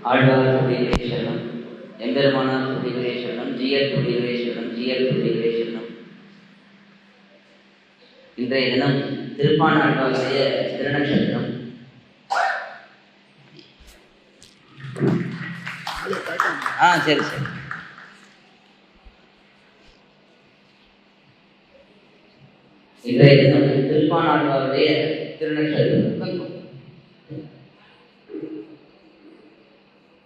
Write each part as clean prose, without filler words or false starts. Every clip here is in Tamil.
ஆழ்வார் துதிகளே சரணம், எம்பெருமானார் துதிகளே சரணம், ஜியர் துதிகளே சரணம், ஜியர் துதிகளே சரணம். இன்றைய தினம் திருப்பாணாழ்வாருடைய திருநட்சத்திரம். சரி சரி. இன்றைய தினம் திருப்பாணாழ்வாருடைய திருநட்சத்திரம்.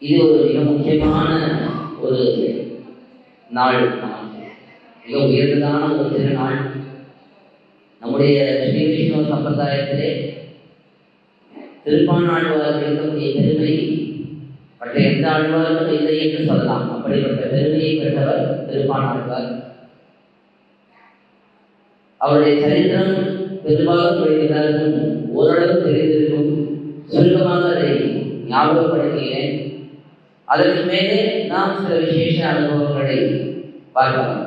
இது ஒரு மிக முக்கியமான ஒரு நாள், மிக உயர்ந்ததான ஒரு திருநாள். நம்முடைய ஸ்ரீ வைஷ்ணவ சம்பிரதாயத்திலே திருப்பாணாழ்வாருக்கு இருக்கக்கூடிய பெருமை மற்ற எந்த ஆழ்வாரும் இல்லை என்று சொல்லலாம். அப்படிப்பட்ட பெருமையை பெற்றவர் திருப்பாணாழ்வார். அவருடைய சரித்திரம் பெரும்பாலும் எல்லாருக்கும் ஓரளவு தெரிந்திருக்கும். சுருக்கமாக அதை ஞாபகப்படுத்துகிறேன். அதற்கு மேலே நாம் சில விசேஷ அனுபவங்களை பார்க்கலாம்.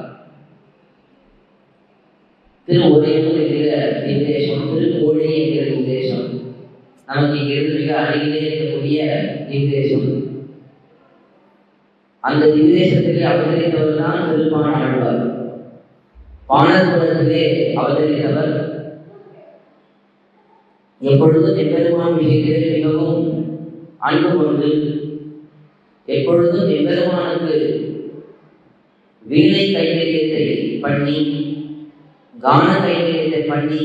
திருவோழியம் என்கிற நிர்தேசம், திருக்கோழி என்கிற நிர்தேசம் நமக்கு இங்கிருந்து மிக அருகிலே இருக்கக்கூடிய நிர்தேசம். அந்த நிர்தேசத்திலே அவதரித்தவர் தான் திருப்பாணாழ்வார். பாணர்குலத்திலே அவதரித்தவர். எப்பொழுதும் எம்பெருமான் விஷயத்திலே மிகவும் அன்பு கொண்டு, எப்பொழுதும் எம்பெருமானுக்கு வீணை கைங்கரியத்தை பண்ணி, கான கைங்கரியத்தை பண்ணி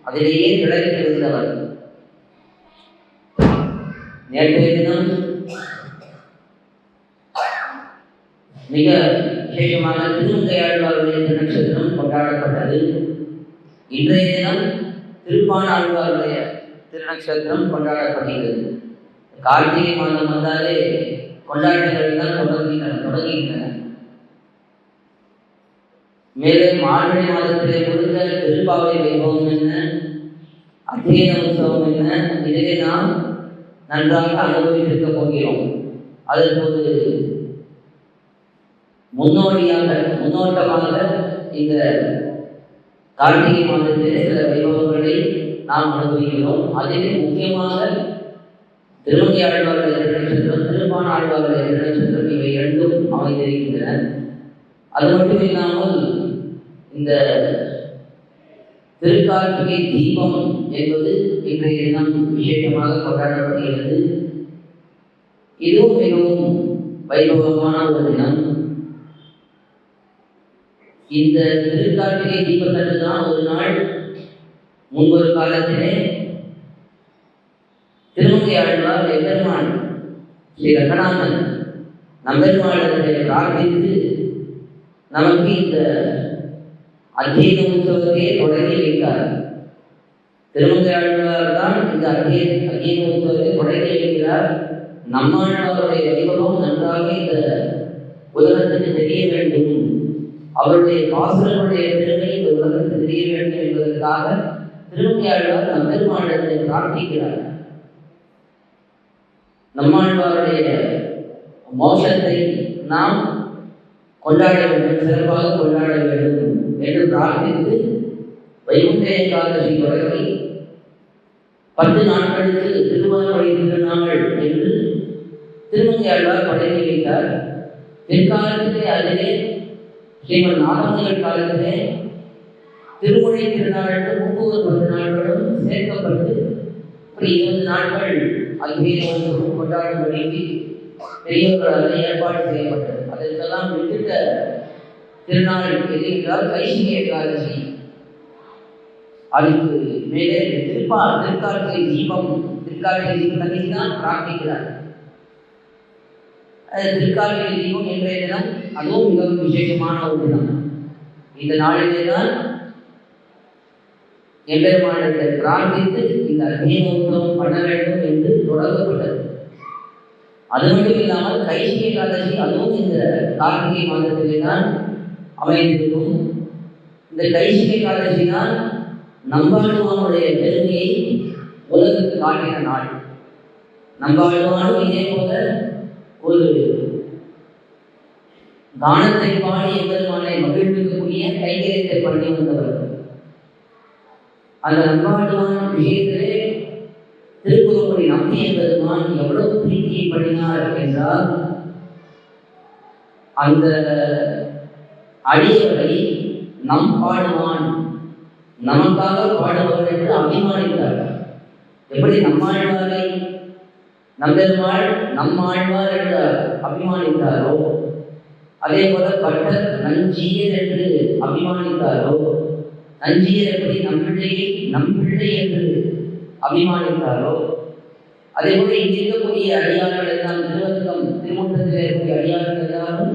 அதிலேயே திளைத்திருந்தவர். நேற்றைய தினம் மிக விசேஷமான திருமங்கையாழ்வாருடைய திருநட்சத்திரம் கொண்டாடப்பட்டது. இன்றைய தினம் திருப்பாணாழ்வாருடைய திருநட்சத்திரம் கொண்டாடப்படுகிறது. கார்த்திகை மாதம் வந்தாலே கொண்டாட்டங்கள் தான் தொடங்குகின்றன. மேலும் மார்கழி மாதத்திலே முழுக்க திருப்பாவை வைபவம் என்ன, அத்தியன உற்சவம் என்ன, இதிலே நாம் நன்றாக அனுபவித்திருக்க போகிறோம். அதற்கு ஒரு முன்னோட்டமாக இந்த கார்த்திகை மாதத்திலே சில வைபவங்களை நாம் அனுபவிக்கிறோம். அதிலே முக்கியமாக திருமங்கையாழ்வாருடைய திருநட்சத்திரம், திருப்பாணாழ்வாருடைய திருநட்சத்திரம், இவை இரண்டும் அமைந்திருக்கின்றன. அது மட்டும் இல்லாமல் இந்த திருக்கார்த்திகை தீபம் என்பது இன்றைய தினம் விசேஷமாக கொண்டாடப்படுகிறது. இதுவும் மிகவும் வைபவமான ஒரு தினம். இந்த திருக்கார்த்திகை தீபத்தன்று தான் ஒரு நாள் முன்பொரு காலத்திலே திருமங்கையாழ்வார் எம்பெருமான் ஸ்ரீ ரங்கநாதன் நம்பெருமாளத்தை பிரார்த்தித்து நமக்கு இந்த அத்தியன உற்சவத்தையே தொடங்கி வைத்தார். திருமங்கையாழ்வார் தான் இந்த அத்தியன உற்சவத்தை தொடங்கி வைக்கிறார். நம்மாழ்வாருடைய வைபவம் நன்றாக இந்த உலகத்துக்கு தெரிய வேண்டும், அவருடைய பாசுரனுடைய பெருமை இந்த உலகத்துக்கு தெரிய வேண்டும் என்பதற்காக திருமங்கையாழ்வார் நம்பெருமாளத்தை பிரார்த்திக்கிறார். நம்மாழ்வாருடைய மோட்சத்தை நாம் கொண்டாட வேண்டும், சிறப்பாக கொண்டாட வேண்டும் என்று பிரார்த்தித்து வைகுண்ட ஏகாதசி தொடங்கி 10 நாட்களுக்கு திருவாரூரை திருநாள் என்று திருமங்கையாழ்வார் தொடங்கி வைத்தார். பிற்காலத்திலே அதிலே ஸ்ரீமன் நாராயணர் காலத்திலே திருமுறை திருநாள் 30 நாட்களும் சேர்க்கப்பட்டு 20 நாட்கள் அத்தியனம் கொண்டாடும்படிக்கு பெரியவர்களால் ஏற்பாடு செய்யப்பட்டது. அதற்கெல்லாம் விட்டுட்ட திருநாள் எது என்றால் கைசிகை ஏகாதசி. அதுக்கு மேலே திருக்கார்த்திகை தீபம், திருக்கார்த்திகை தீபத்தை தான் பிரார்த்திக்கிறார். திருக்கார்த்திகை தீபம் இன்றைய தினம் அதுவும் மிகவும் விசேஷமான ஒரு தினம். இந்த நாளிலே தான் எம்பெருமானத்தை பிரார்த்தித்து இந்த அத்தியன உற்சவம் பண்ண வேண்டும் என்று தொடங்கப்பட்டது. அது மட்டும் இல்லாமல் கைசிகை ஏகாதசி அதுவும் இந்த கார்த்திகை மாதத்திலே தான் அமைந்திருக்கும். இந்த கைசிகை ஏகாதசி தான் நம்பாழ்வானுடைய பெருமையை உலகுக்கு காட்டின நாள். நம்பாழ்வானும் இதே போல ஒரு கானத்தை பாடி எம்பெருமானை மகிழ்விக்கக்கூடிய கைங்கரியத்தை பண்ணி வந்தவர். அந்த நம்பாழ்வான் விஷயத்திலே திருக்குறளை நம்பி என்பதுமான் எவ்வளவு பிரீத்தியை பண்ணினார் என்றால், அந்த அடியவரை நம் பாடுவான், நமக்காக பாடுவார் என்று அபிமானித்தார். எப்படி நம்மாழ்வாரை நம்பெருமாள் நம்மாழ்வார் என்று அபிமானித்தாரோ, அதே போல பட்டர் நஞ்சியர் என்று அபிமானித்தாரோ, நஞ்சியர் எப்படி நம்பிள்ளை என்று அபிமானித்தாரோ, அதே போல இங்கு இருக்கக்கூடிய அடியார்கள் எல்லாம் திருவரங்கம் திருமூன்றத்தில் இருக்கக்கூடிய அடியார்கள் எல்லாரும்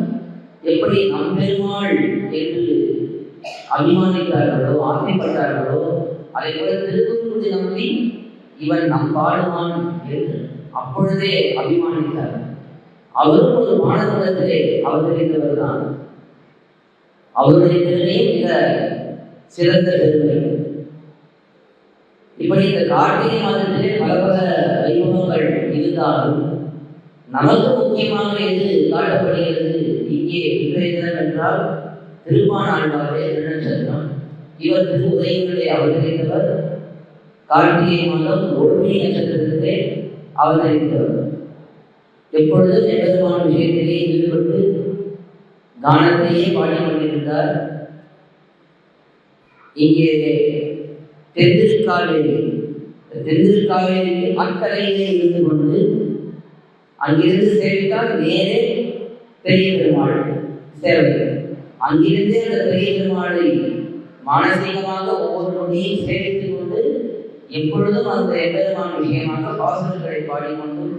எப்படி நம்பெருமாள் என்று அபிமானித்தார்களோ ஆசைப்பட்டார்களோ, அதே போல திருக்குறளை நம்பி இவன் நம் பாடுவான் என்று அப்பொழுதே அபிமானித்தார். அவரும் ஒரு மாணவரிடத்திலே அவர் தெரிந்தவர் தான். அவருடைய திறனே மிக சிறந்த பெருமை. இப்படி இந்த கார்த்திகை மாதத்திலே பல பல வைபவங்கள் இருந்தாலும் நமக்கு முக்கியமாக எது காட்டப்படுகிறது இங்கே இன்றைய தினம் என்றால் திருப்பாணாழ்வாருடைய திருநட்சத்திரம். இவர் திரு உதயங்களை அவதரித்தவர். கார்த்திகை மாதம் ரோகிணி நட்சத்திரத்திலே அவதரித்தவர். எப்பொழுதும் எம்பெருமான விஷயத்திலே ஈடுபட்டு கானத்தையே பாடிக்கொண்டிருந்தார். இங்கே தென்திருக்காவேரி அக்கறையிலே இருந்து கொண்டு அங்கிருந்து சேவித்தால் நேரே பெரிய பெருமாள் சேவை. அங்கிருந்தே அந்த பெரிய பெருமாளை மானசீகமாக ஒவ்வொரு நொடியும் சேவித்துக் கொண்டு எப்பொழுதும் அந்த எம்பெருமான விஷயமாக பாசல்களை பாடிக்கொண்டும்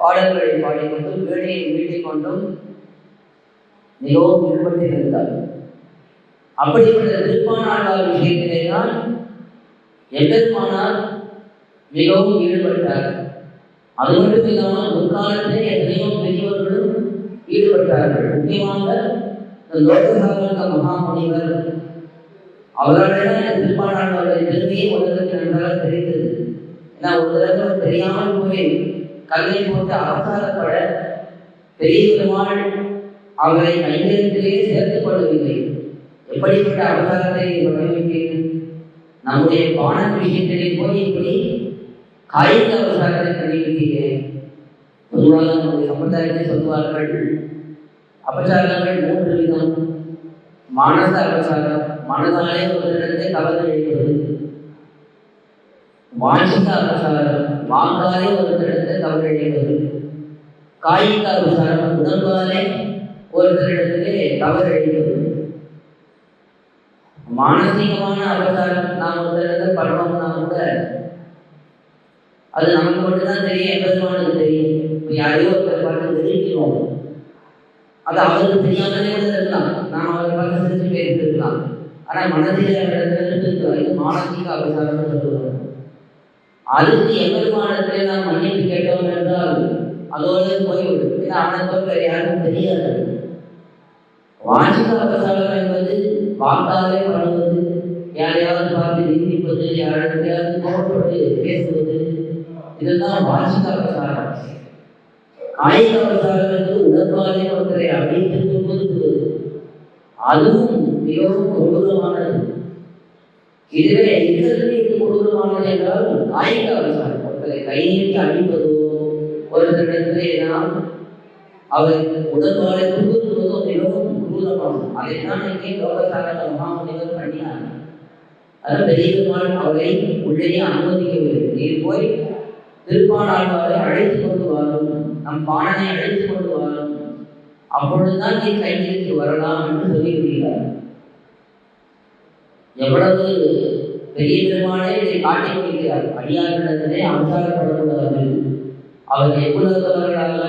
பாடல்களை பாடிக்கொண்டும் வேலையை மீட்டிக் கொண்டும் மிகவும் ஈடுபட்டிருந்தார். அப்படிப்பட்ட திருப்பாணாழ்வார் விஷயத்திலே தான் எம்பெருமானார் மிகவும் ஈடுபட்டார். அது மட்டும் இல்லாமல் முற்காலத்திலே எத்தனையோ பெரியவர்களும் ஈடுபட்டார்கள். முக்கியமாக லோகசாகர மகாமுனிவர் அவரால் திருப்பாணாழ்வாருடைய பெருமையை உலகத்தில் நன்றாக தெரிந்தது. ஏன்னா ஒரு தடவை தெரியாமல் போய் கல்லை போட்டு அவசாரப்பட பெரிய பெருமாள் அவரை கையெழுத்திலே சேர்த்துக் கொள்ளவில்லை. எப்படிப்பட்ட அவசாரத்தை வடிவமைத்தீர்கள்? நம்முடைய பான விஷயத்திலே போய் இப்படி காய்ந்த அவசாரத்தை கண்டிருக்கிறேன். பொதுவாக நம்முடைய சம்பிரதாயத்தை சொல்வார்கள், அபசாரங்கள் 3 விதம். மானச அபசாரம், மனதாலே ஒரு இடத்தை கவலை அளிப்பது. வாஞ்சிக அபசாரம், வாங்காலே ஒரு இடத்தை கவலை அளிப்பது. காய்க அபசாரம், உடம்பாலே ஒருத்தரிடத்திலே தவறு அளிப்பது. மானசீகமான அபசாரம் நாம் ஒருத்தரிடத்தில் படுறோம்னா கூட அது நமக்கு மட்டும்தான் தெரியும், எம்பெருமானுக்கு தெரியும். இப்போ யாரையோ ஒருத்தர் பார்த்து தெரிவிக்கிறோம், அது அவருக்கு தெரியாமலே கூட இருக்கலாம். நாம் அவரை பார்த்து சிரிச்சு பேசிட்டு இருக்கலாம். ஆனால் மனதில் இருக்கிறோம், இது மானசீக அபசாரம்னு சொல்லுவோம். அதுக்கு எம்பெருமானத்திலே நாம் மன்னிப்பு கேட்டோம் என்றால் அதோடு போய்விடும். ஏன்னா அவனை வேறு யாருக்கும் தெரியாது. வாஞ்சிக அபசாரம் என்பது வாக்காலே பண்ணுவது, யாரையாவது பார்த்து நிந்திப்பது, யாரையாவது கோபப்பட்டு பேசுவது, இதெல்லாம் வாஞ்சிக அபசாரம். காய்க அபசாரம் என்று உடற்பாலே ஒருத்தரை அடித்து துன்புறுத்துவது, அதுவும் மிகவும் கொடூரமானது. இதுவே இதற்கு கொடூரமானது என்றால் காய்க அபசாரம். ஒருத்தரை கை நீட்டி அடிப்பதோ, ஒருத்தரிடத்திலே நாம் அவர் உடற்பாலை துன்புறுத்துவதோ மிகவும் கொடூரமாகும். அதைத்தான் இங்கே லோகசாகர மகாமுனிவர் பண்ணினார். அது பெரிய பெருமாள் அவரை உள்ளேயே அனுமதிக்கவில்லை. நீர் போய் திருப்பாணாழ்வாரை அழைத்து கொண்டு வாரும், நம் பாணனை அழைத்து கொண்டு வாரும், அப்பொழுதுதான் நீ கைதிற்கு வரலாம் என்று சொல்லிவிடுகிறார். எவ்வளவு பெரிய பெருமாளை இதை காட்டிக் கொள்கிறார். அடியார்களிடத்திலே அவசாரப்படக்கூடாது. அவர் எவ்வளவர்களாக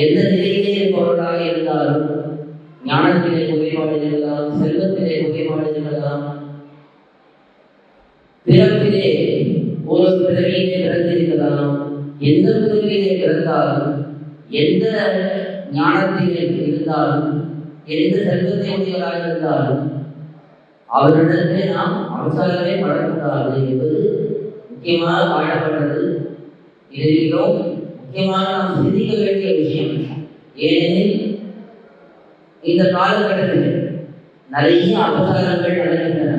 எந்த நிலையிலே இருப்பவர்களாக இருந்தாலும், ஞானத்திலே குறைபாடு இருக்கலாம், செல்வத்திலே குறைபாடு இருக்கலாம், பிறப்பிலே ஒரு பிறவியிலே பிறந்திருக்கலாம், எந்த பிறவியிலே பிறந்தாலும், எந்த ஞானத்திலே இருந்தாலும், எந்த செல்வத்தை உடையவராக இருந்தாலும் அவரிடத்திலே நாம் அவசாரமே படக்கூடாது என்பது முக்கியமாக காட்டப்பட்டது. இதிலும் முக்கியமாக நாம் சிந்திக்க வேண்டிய விஷயம். ஏனெனில் இந்த காலகட்டத்தில் நிறைய அபசாரங்கள் நடக்கின்றன.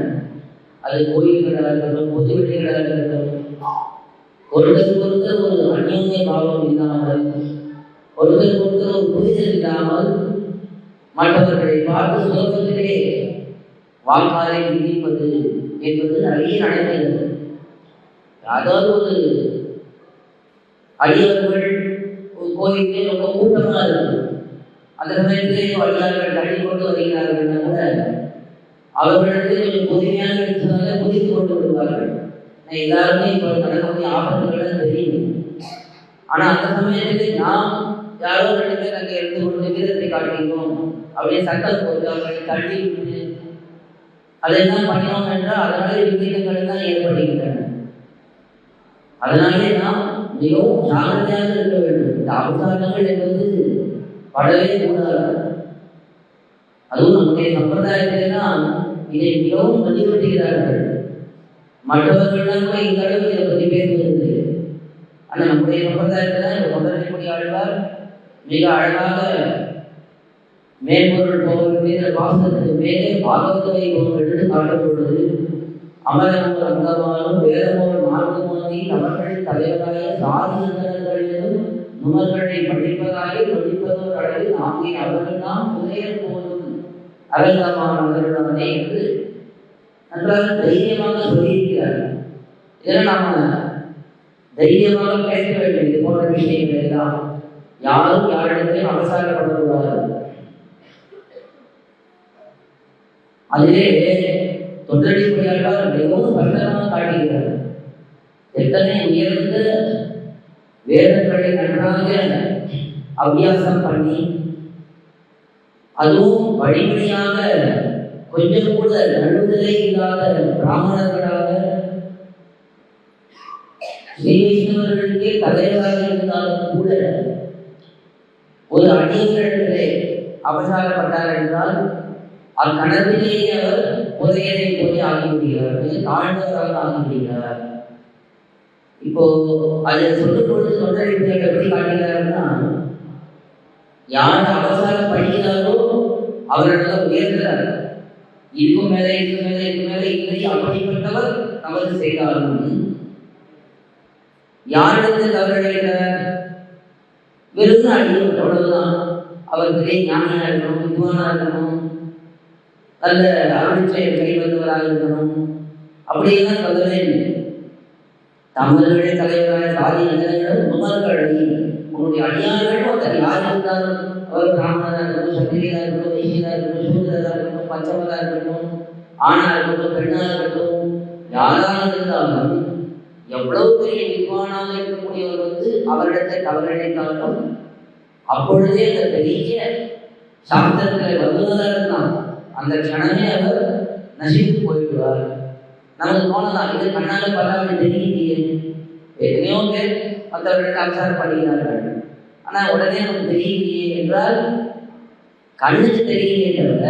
அது கோயில்களாக இருக்கட்டும், பொது வீடுகளாக இருக்கட்டும், ஒருத்தருக்கு ஒருத்தர் ஒரு அந்யோன்ய பாவம் இல்லாமல், ஒருத்தருக்கு ஒருத்தர் ஒரு புரிதல் இல்லாமல் மற்றவர்களை பார்த்து சுலபத்திலே வாக்காலை விதிப்பது என்பது நிறைய நடக்கிறது. அதாவது ஒரு அடியவர்கள் கோயிலே ரொம்ப கூட்டமாக இருக்கும். அந்த சமயத்திலே அடியார்கள் தள்ளி கொண்டு வருகிறார்கள் கூட அவர்களுக்கு கொஞ்சம் பொறுமையாக எடுத்ததால புதித்து கொண்டு வருவார்கள். எல்லாருமே இப்போ நடக்கக்கூடிய ஆபத்துகள் தெரியும். ஆனா அந்த சமயத்திலே நாம் யாரோ 2 பேர் அங்கே இருந்து கொண்டு வீரத்தை காட்டுகிறோம் அப்படியே சட்டம் போட்டு அவர்களை தள்ளி விட்டு அதெல்லாம் பண்ணினோம் என்றால் அதனால விபரீதங்கள் தான் ஏற்படுகின்றன. அதனாலே நாம் மிகவும் ஜாகிரதையாக இருக்க வேண்டும். இந்த அபசாரங்கள் என்பது படவே கூடாது. அதுவும் நம்முடைய சம்பிரதாயத்தில்தான் இதை மிகவும் வலியுறுத்துகிறார்கள். மற்றவர்களிடம் கூட இந்த அளவுக்கு இதை பற்றி பேசுவது. ஆனால் நம்முடைய சம்பிரதாயத்தில் இந்த கொண்டரைக்குடி ஆழ்வார் மிக அழகாக மேம்பொருள் போவல் மீது வாசத்துக்கு மேலே பாகவதவை எடுத்து காட்டப்படுவது. அமரமோர் அங்கமாலும் வேதமோர் மார்க்கமோதி அவர்களின் தலைவராய சாதிகளிலும் நுமர்களை படிப்பதாய் படிப்பதோர் அளவில் ஆகிய அவர்கள் தான் புதையல் போதும் அரங்கமானவர்களானே என்று நன்றாக தைரியமாக சொல்லியிருக்கிறார்கள். இதெல்லாம் நாம தைரியமாக பேச வேண்டும். இது போன்ற விஷயங்கள் எல்லாம் யாரும் யாரிடத்தையும் அவசரப்படக்கூடாது. அதிலே தொண்டடிப்படியாளர் மிகவும் ஸ்பஷ்டமாக காட்டுகிறார். எத்தனை உயர்ந்த வேதங்களை நன்றாக அபியாசம் பண்ணி அதுவும் வழிமுறையாக கொஞ்சம் கூட நடுதலை இல்லாத பிராமணர்களாக ஸ்ரீ வைஷ்ணவர்களுக்கே தலைவராக இருந்தாலும் கூட ஒரு அடியவரிடத்திலே அவசாரப்பட்டார் என்றால் அக்கணத்திலேயே அவர் புதையலை போய் ஆகிவிடுகிறார், தாழ்ந்தவராக ஆகிவிடுகிறார். இப்போ அதை சொல்லும் பொழுது தொண்டடிப்பை எப்படி காட்டுகிறாருன்னா, யார் அவசாரம் படிக்கிறாரோ அவர்கள் உயர்கிறார். இதுக்கும் மேலே இதுக்கு மேலே இதுக்கு மேலே இல்லை அப்படிப்பட்டவர் தவறு செய்தாலும் யாரிடத்தில் தவறடைகிறார்? வெறும் அடியும் அவ்வளவுதான். அவர் பெரிய ஞானியா இருக்கணும், வித்வானா இருக்கணும், நல்ல அருட்செயல் கைவந்தவராக இருக்கணும் அப்படியெல்லாம் சொல்லவே இல்லை. தமிழர்களுடைய தலைவரான சாதி நகரங்களும் உமர்களை உங்களுடைய அடியார்கள் ஒருத்தர் யார் இருந்தாலும் அவர் பிராமணராக இருக்கணும், சத்திரியராக இருக்கணும், வைசியராக இருக்கணும், சூத்திரராக இருக்கணும், பச்சவராக இருக்கணும், ஆணா இருக்கட்டும், பெண்ணாக இருக்கட்டும், யாராக இருந்தாலும் எவ்வளவு பெரிய வித்வானாக இருக்கக்கூடியவர் அவரிடத்தை தவறிழைத்தாலும் அப்பொழுதே அந்த பெரிய சாஸ்திரத்தில் வல்லுநராக இருந்தான் அந்த க்ஷணமே அவர் நசித்து போயிடுவார். நமக்கு தோணலாம், இது கண்ணால பல்லாமல் தெரியலையே. எத்தனையோ பேர் மற்றவர்களுக்கு அவசாரம் பண்ணுகிறார்கள், ஆனால் உடனே நமக்கு தெரியலையே என்றால் கண்ணுக்கு தெரியலையே தவிர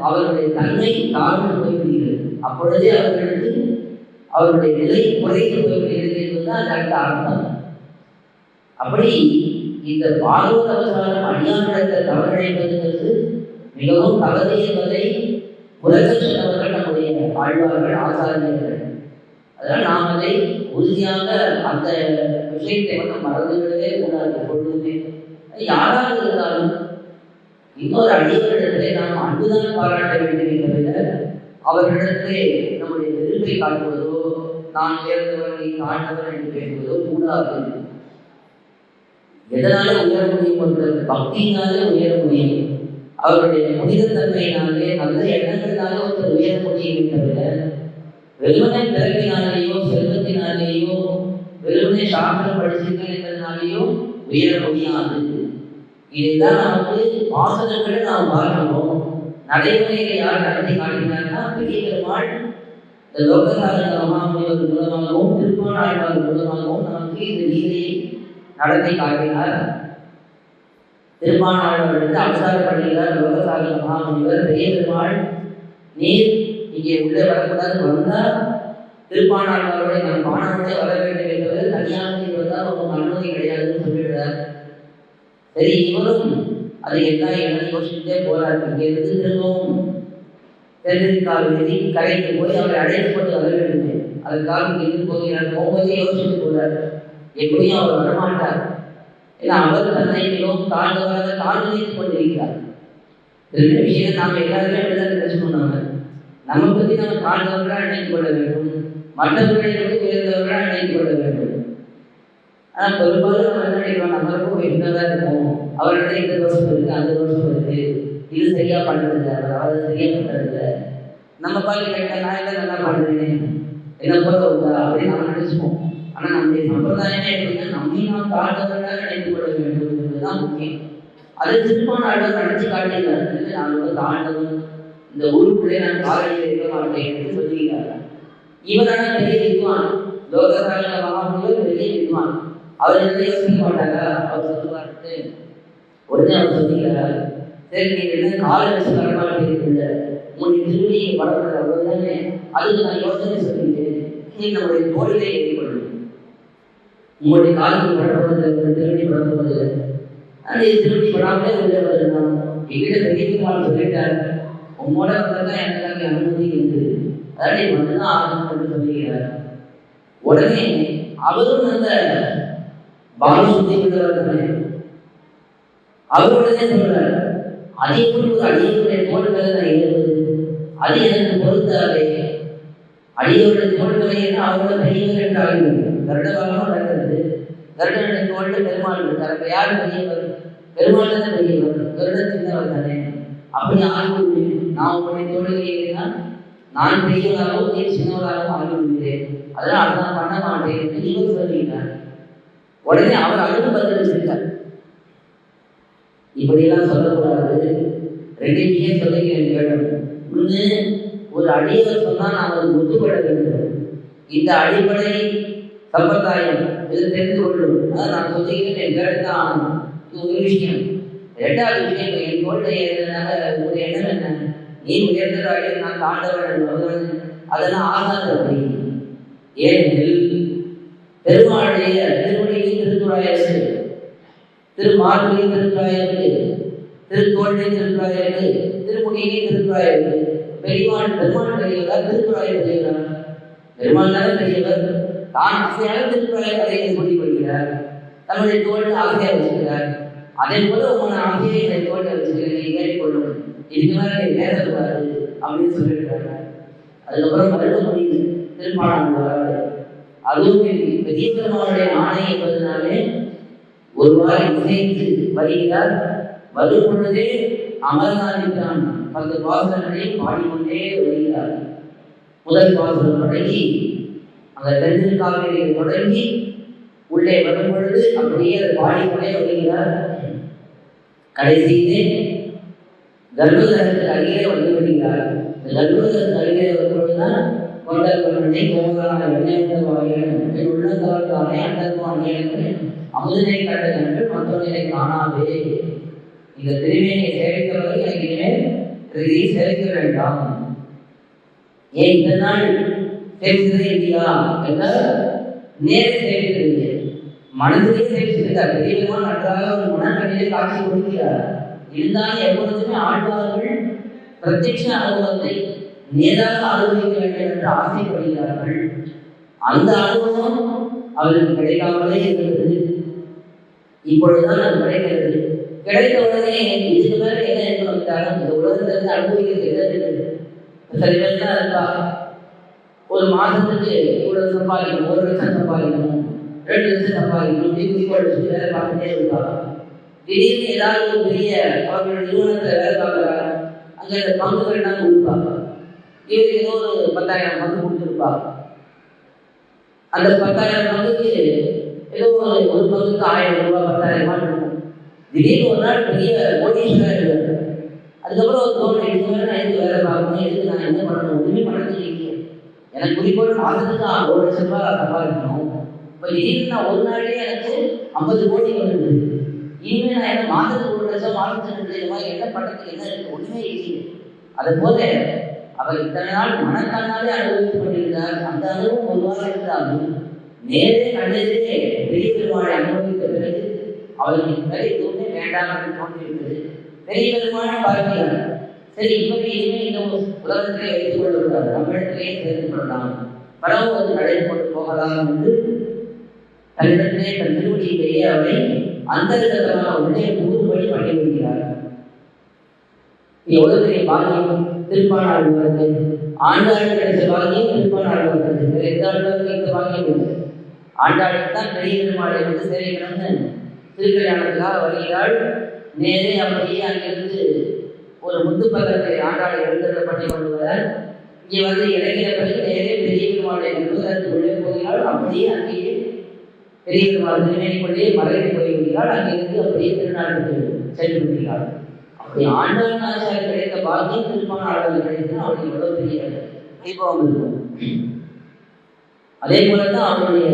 அவருடைய தன்மை தாழ்ந்து போய்விடுகிறது. அப்பொழுதே அவர்களுக்கு அவருடைய நிலை குறைந்து போய்விடுகிறது என்பதுதான் அந்த அர்த்தம். அப்படி இந்த பாகவத அவசாரம் அடியாரிடத்தை தவறிழைப்பதற்கு மிகவும் தவறு என்பதை உலகம் சொன்னவர்கள் நம்முடைய ஆழ்வார்கள், ஆசாரியர்கள். அதனால் நாம் அதை உறுதியாக அந்த விஷயத்தை மட்டும் மறந்துவிடவே கூடாது. எப்பொழுதுமே யாராக இருந்தாலும் இன்னொரு அடியவரிடத்திலே நாம் அன்புதான் பாராட்ட வேண்டுமே தவிர அவர்களிடத்திலே நம்முடைய எதிர்ப்பை காட்டுவதோ நான் உயர்ந்தவர் நீ தாழ்ந்தவர் என்று பேசுவதோ கூடாது. எதனால உயர முடியும்? ஒருத்தர் பக்தியினாலே உயர முடியும், அவருடைய புனிதத்தன்மையினாலே நல்ல எண்ணங்களாக ஒருத்தர் உயர முடியும் தவிர வெறுமனை பிறப்பினாலேயோ செல்வத்தினாலேயோ வெறுமனை சாஸ்திரம் படிச்சிருக்கேன் என்பதனாலேயோ உயர முடியாது. இதைதான் நமக்கு வாசகங்களை நாம் பார்க்கிறோம். நடைமுறையை யார் நடத்தி காட்டினார்னா பெரிய பெருமாள் இந்த லோகசாதன மகாமுனிவர் மூலமாகவும் திருப்பாணாழ்வார் மூலமாகவும் நமக்கு இந்த நீதியை நடத்தி காட்டினார். திருப்பாணாழ்வாருக்கு அவசாரப்படுகிறார் லோகசாதன மகாமுனிவர். பெரிய பெருமாள் நீர் இங்கே உள்ளே வரக்கூடாது, வந்தால் திருப்பாணாழ்வாரோட நம் பாணனோட வர வேண்டும் என்பது தனியாக வந்தால் உங்களுக்கு அனுமதி கிடையாதுன்னு சொல்லிவிடுறார். சரி, இவரும் அது எல்லாம் என்ன யோசிச்சுட்டே போறார். இங்கிருந்து திரும்பவும் தென்னிற்காவிரி கரைக்கு போய் அவரை அழைத்து கொண்டு வர வேண்டும். அதற்காக இங்கிருந்து போகிறார். போகும்போதே யோசிச்சுட்டு போறார். எப்படியும் அவர் வரமாட்டார். ஏன்னா அவர் தன்னை மிகவும் தாழ்ந்தவராக தாழ்நிலைத்துக் கொண்டிருக்கிறார். ரெண்டு விஷயம் நாம் எல்லாருமே அப்படிதான் நினைச்சுக்கொண்டாங்க. நம்ம பற்றி நம்ம தாழ்ந்தவர்களாக நினைத்துக் கொள்ள வேண்டும், மற்றவர்களை பற்றி உயர்ந்தவர்களாக நினைத்துக் கொள்ள வேண்டும். ஆனால் பெரும்பாலும் நம்ம என்ன நினைக்கிறோம், நம்மளுக்கும் என்னதான் இருக்கும், அவர்கிட்ட இந்த தோஷம் இருக்கு, அந்த தோஷம் இருக்கு, இது சரியா பண்றதில்லை, அவர் சரியா பண்றதில்லை, நம்ம பாட்டு கேட்டா நான் எல்லாம் நல்லா பண்றேன், என்ன போல உண்டா அப்படின்னு நம்ம நினைச்சுப்போம். ஆனா நம்முடைய சம்பிரதாயமே எப்படின்னா நம்மையும் நாம் தாழ்ந்தவர்களாக நினைத்துக் கொள்ள வேண்டும் என்பதுதான் முக்கியம். அதை திருப்பான ஆளுநர் நினைச்சு காட்டுகிறார். நான் வந்து தாழ்ந்தவன், இந்த ஊருக்குள்ளே நான் காலையில் இருக்க மாட்டேன் என்று சொல்லுகிறார். இவரான பெரிய வித்வான், லோகசால மகாபுரிவர் பெரிய வித்வான். அவர் என்ன யோசிக்க மாட்டாரா? அவர் சொல்லுவார்ட்டு உடனே அவர் சொல்லுகிறார், சரி நீங்க என்ன காலை வச்சு வரமாட்டேங்கிறீங்க, உங்களுடைய திருவிழியை படப்படுற அவ்வளவுதானே, அதுக்கு நான் யோசனை சொல்லிட்டேன், நீ நம்முடைய தோழிலே ஏறிக்கொள்ளும், உங்களுடைய காலையில் படப்படுறது திருவிழி படப்படுறது அந்த திருவிழி படாமலே உள்ள வரணும். எங்கிட்ட பெரிய வித்வான் சொல்லிட்டார், உங்களோட வந்ததான் எனக்கு அனுமதி இருக்குது, அதாவது வந்துதான் ஆகணும் என்று சொல்லுகிறார். உடனே அவரும் அந்த பாலசுத்தி உள்ளவர் தானே, அவருடனே சொல்றார், அதே போல் ஒரு அடியவருடைய தோள்களை நான் ஏறுவது, அது எனக்கு பொறுத்தாவே, அடியவருடைய தோள்களை ஏன்னா அவரோட பெரியவர் என்று ஆகிறது. கருடவாகமும் நடக்கிறது. கருடனுடைய தோல்ல பெருமாள் இருக்கார். யார் பெரியவர்? பெருமாள் தானே பெரியவர், கருட சின்னவர் தானே. அப்படி ஆகுது, நான் உங்களுடைய தோல்களை ஏறினா நான் பெரியவராகவும் நீ சின்னவராகவும் ஆகிவிடுகிறேன், அதனால் அதை நான் பண்ண மாட்டேன் என்று இவர் சொல்லுகிறார். உடனே அவர் அதுக்கு பதிலளிச்சிருக்கார், இப்படியெல்லாம் சொல்லக்கூடாது, ரெண்டு விஷயம் சொல்லுகிறேன் வேண்டும். ஒன்று, ஒரு அடியவர் சொன்னால் நாம் அது ஒத்துக்கொள்ள வேண்டும். இந்த அடிப்படை சம்பிரதாயம் இதை தெரிந்து கொள்ளும், அதை நான் சொல்லுகிறேன் கேட்டுதான் ஆகணும். இது ஒரு விஷயம். இரண்டாவது விஷயம், என் தோல்லை ஏறினால ஒரு எண்ணம் என்ன, நீ உயர்ந்ததாடி நான் தாண்டவன், அதெல்லாம் ஆகாது. அப்படி ஏனெனில் பெருமாளுடைய திருவடியில் திருத்துறாயிருக்கு, திருமார்பிலையும் திருத்துறாயிருக்கு, திருத்தோழிலே திருத்துறாயிருக்கு, திருமுடியிலே திருத்துறாயிருக்கு. பெருமாள் பெரியவரா, திருத்துறாயர் பெரியவரா? பெருமாள் தானே பெரியவர். தான் ஆசையாக திருத்துறாயர் கதையை சொல்லிக்கொள்கிறார், தன்னுடைய தோழில் ஆசையாக வச்சுக்கிறார். அதே போல உங்களை ஆசையை என்னை தோழ வச்சுக்கிறேன், ஏறிக்கொள்ளும், இதுக்கு மேலே பேசக்கூடாது அப்படின்னு சொல்லியிருக்காங்க. அதுக்கப்புறம் மறுபடி திருப்பாணம் வராது. அதுவும் பெரிய பெருமாளுடைய ஆணை என்பதனாலே ஒரு வாரம் இசைத்து வருகிறார். வரும் பொழுதே அமர்நாதித்தான் 10 பாசல்களையும் பாடிக்கொண்டே வருகிறார். முதல் பாசல் தொடங்கி அந்த தென்காவிரியை தொடங்கி உள்ளே வரும் பொழுது அப்படியே அதை பாடிக்கொண்டே வருகிறார். கடைசியிலே கர்ப்பதற்கு அருகே வந்து விடுகிறார். கர்ப்பதற்கு அருகே வரும்பொழுதுதான் கொண்டனை கோமதான வெண்ணெய் உள்ளத்தாலே அண்டர்வானே அமுதனை கண்டகங்கள் மற்றொன்றை காணாதே. இந்த திருவேணியை சேவித்தவர்கள் எனக்கு இனிமேல் இதை சேவிக்க வேண்டாம். ஏன் இந்த நாள் சேவித்ததே இல்லையா என்றால் நேரே சேவித்தது, மனதிலே சேவித்திருக்கார். பெரியவர்கள் நன்றாக ஒரு மனக்கண்ணிலே காட்சி கொடுக்கிறார். இருந்தாலும் எப்பொழுதுமே ஆழ்வார்கள் பிரத்யட்ச அனுபவத்தை நேராக அனுபவிக்க வேண்டும் என்று ஆசைப்படுகிறார்கள். அந்த அனுபவம் அவருக்கு கிடைக்காமலே இருக்கிறது. இப்பொழுதுதான் அது கிடைக்கிறது. கிடைத்த உடனே இதுக்கு மேல என்ன இருக்கணும், இந்த உலகத்திலிருந்து அனுபவிக்கிறது எதாவது சில பேர் தான் இருக்கா, ஒரு மாதத்துக்கு இவ்வளவு சம்பாதிக்கணும், 1 லட்சம் சம்பாதிக்கணும், 2 லட்சம் சம்பாதிக்கணும், வேலை பார்த்துட்டே இருக்காங்க. திடீர்னு ஏதாவது ஒரு பெரிய அவர்களோட நிறுவனத்தில் வேலை பார்க்குறாங்க, அங்கே இந்த பங்குகள்லாம் கொடுப்பாங்க. இவருக்கு ஏதோ ஒரு 10,000 பங்கு கொடுத்துருப்பாங்க. அந்த 10,000 பங்குக்கு ஏதோ ஒரு பங்குக்கு 1000 ரூபாய் 10,000 ரூபாய் இருக்கும். திடீர்னு ஒரு நாள் பெரிய கோடீஸ்வரர் இருக்காரு. அதுக்கப்புறம் ஒரு தோணை இதுக்கு நான் எதுக்கு வேலை பார்க்கணும், எதுக்கு நான் என்ன பண்ணணும், ஒன்றுமே பண்ணது இல்லையே, எனக்கு குறிக்கோள் மாதத்துக்கு 1 லட்சம் ரூபாய் சம்பாதிக்கணும். இப்போ திடீர்னு நான் ஒரு நாளே எனக்கு 50 கோடி வருது. இனிமேல் நான் என்ன மாதத்துக்கு 1 லட்சம் மாதத்துக்கு என்ன பண்ணுறதுக்கு என்ன இருக்கு, ஒன்றுமே இல்லையே. அதை போல அவர் இத்தனை நாள் மனக்கண்ணாலே அனுபவித்துக் கொண்டிருந்தார். அந்த அனுபவம் ஒரு வாரம் இருந்தாலும் நேரே கண்டதே பெரிய பெருமாளை அனுபவித்த பிறகு அவருக்கு வேலை எதுவுமே வேண்டாம் என்று தோன்றியிருந்தது. பெரிய பெருமாளை பார்க்கிறார். சரி, இவரை இனிமேல் இந்த உலகத்திலே வைத்துக் கொள்ளக்கூடாது, நம்மிடத்திலேயே சேர்ந்து கொள்ளலாம், பரவ வந்து நடை கொண்டு போகலாம் என்று தன்னிடத்திலே தன் திருவடியிலேயே அவரை அந்தரங்கமாக உள்ளே கூறுபடி பண்ணி வருகிறார். எவ்வளவு பெரிய பாக்கியம் திருப்பாணாழ்வாருக்கு! ஆண்டாள் கிடைச்ச பாக்கியம் திருப்பாணாழ்வாருக்கு. வேற எந்த ஆழ்வாருக்கு இந்த பாக்கியம் இல்லை. ஆண்டாளுக்கு தான் பெரிய பெருமாளை வந்து சேவிக்கணும்னு திருக்கல்யாணத்துக்காக வருகிறாள். நேரே அப்படியே அங்கிருந்து ஒரு முத்து பதத்தை ஆண்டாளை எழுந்தருள பண்ணி கொண்டு வர இங்கே வந்து இறங்கிய பிறகு நேரே பெரிய பெருமாளை நிறுவனத்துக்கு உள்ளே போகிறாள். அப்படியே அங்கேயே பெரிய பெருமாள் திருமேனிக்குள்ளே மறைந்து போய்விடுகிறாள். அங்கிருந்து அப்படியே திருநாட்டுக்கு சென்று விடுகிறாள். அப்படி ஆண்டாள் ஆச்சாரியர் கிடைத்த பாக்கியம் திருப்பாணாழ்வாருக்கு கிடைத்தது. அவளுக்கு எவ்வளவு பெரிய தீபம் இருக்கும். அதே போலதான் அவருடைய